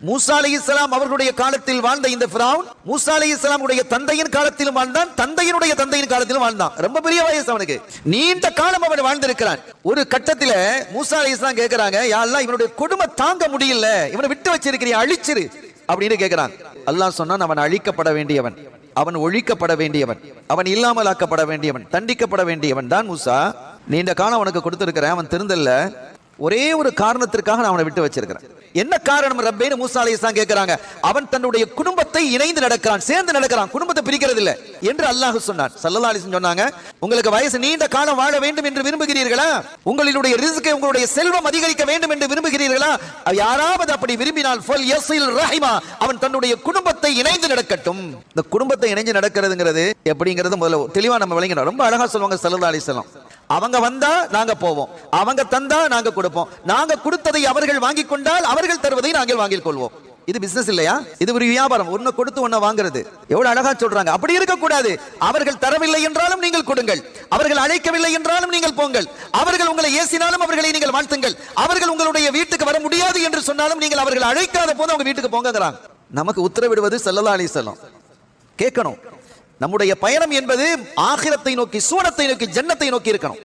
மூசா அலைஹிஸ்ஸலாம் அவர்களுடைய காலத்தில் வாழ்ந்த இந்த ஃபிரௌன் மூசா அலைஹிஸ்ஸலாம் உடைய தந்தையின் காலத்திலும் வாழ்ந்தான், தந்தையினுடைய தந்தையின் காலத்திலும் வாழ்ந்தான். ரொம்ப பெரிய வயசு அவனுக்கு, நீண்ட காலம் அவன் வாழ்ந்திருக்கிறான். ஒரு கட்டத்தில் மூசா அலைஹிஸ்ஸலாம் கேட்கிறாங்க, யா அல்லாஹ் இவனுடைய கொடுமை தாங்க முடியல, இவனை விட்டு வச்சிருக்கிறியா, அழிச்சிரு அப்படின்னு கேட்கிறான். அல்லாஹ் சொன்னான், அவன் அழிக்கப்பட வேண்டியவன், அவன் ஒழிக்கப்பட வேண்டியவன், அவன் இல்லாமல் ஆக்கப்பட வேண்டியவன், தண்டிக்கப்பட வேண்டியவன் தான் மூசா. நீண்ட காலம் அவனுக்கு கொடுத்திருக்கிறேன், அவன் திருந்தல்ல, ஒரே ஒரு காரணத்திற்காக நான் அவனை விட்டு வச்சிருக்கிறேன். என்ன காரணம் ரப்பேன்னு மூசா அலைஹிஸ்ஸலாம் கேட்கிறாங்க. அவன் தன்னுடைய குடும்பத்தை இணைந்து நடக்கிறான், சேர்ந்து நடக்கிறான், குடும்பத்தை பிரிக்கிறது இல்லை என்று அல்லாஹ் சொன்னான். ஸல்லல்லாஹு அலைஹி வஸல்லம் சொன்னாங்க, உங்களுக்கு வயசு நீண்ட காலம் வாழ வேண்டும் என்று விரும்புகிறீர்களா, உங்களுடைய ரிஸ்கை உங்களுடைய செல்வம் அதிகரிக்க வேண்டும் என்று விரும்புகிறீர்களா, யாராவது அப்படி விரும்பினால் ஃபல் யஸில் ரஹிமா, அவன் தன்னுடைய குடும்பத்தை இணைந்து நடக்கட்டும். இந்த குடும்பத்தை இணைந்து நடக்கிறதுங்கிறது எப்படிங்கிறது முதல்ல தெளிவா நம்ம விளங்கணும். ரொம்ப அழகா சொல்லுவாங்க ஸல்லல்லாஹு அலைஹி வஸல்லம், அவங்க வந்தா நாங்க போவோம், அவங்க தந்தா நாங்க கொடுப்போம், நாங்க கொடுத்ததை அவர்கள் வாங்கிக் கொண்டால் அவர்கள் தருவதை நாங்கள் வாங்கிக் கொள்வோம். இது பிசினஸ் இல்லையா, இது ஒரு வியாபாரம், ஒன்னு கொடுத்து ஒன்ன வாங்குறது. எவ்வளவு அழகா சொல்றாங்க. அப்படி இருக்க கூடாது. அவர்கள் தரவில்லை என்றாலும் நீங்கள் கொடுங்கள், அவர்கள் அழைக்கவில்லை என்றாலும் நீங்கள் போங்கள், அவர்கள் உங்களை ஏசினாலும் அவர்களை நீங்கள் வாழ்த்துங்கள், அவர்கள் உங்களுடைய வீட்டுக்கு வர முடியாது என்று சொன்னாலும் நீங்கள் அவர்கள் அழைக்காத போது அவங்க வீட்டுக்கு போங்கறாங்க. நமக்கு உத்தரவிடுவது ஸல்லல்லாஹு அலைஹி வஸல்லம். கேட்கணும், நம்முடைய பயணம் என்பது ஆகிரத்தை நோக்கி, சூனத்தை நோக்கி, ஜன்னத்தை நோக்கி இருக்கணும்.